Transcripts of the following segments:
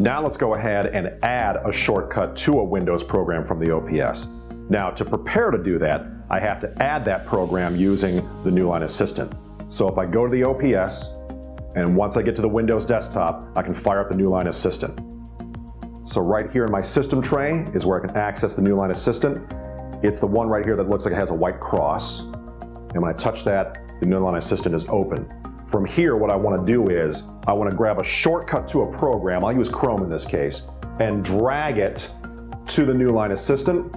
Now let's go ahead and add a shortcut to a Windows program from the OPS. Now to prepare to do that, I have to add that program using the Newline Assistant. So if I go to the OPS, and once I get to the Windows desktop, I can fire up the Newline Assistant. So right here in my system tray is where I can access the Newline Assistant. It's the one right here that looks like it has a white cross. And when I touch that, the Newline Assistant is open. From here, what I want to do is, I want to grab a shortcut to a program, I'll use Chrome in this case, and drag it to the Newline Assistant,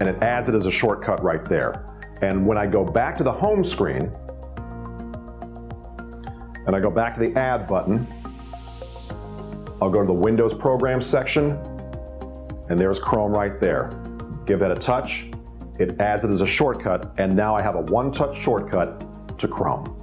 and it adds it as a shortcut right there. And when I go back to the home screen, and I go back to the Add button, I'll go to the Windows Programs section, and there's Chrome right there. Give that a touch, it adds it as a shortcut, and now I have a one-touch shortcut to Chrome.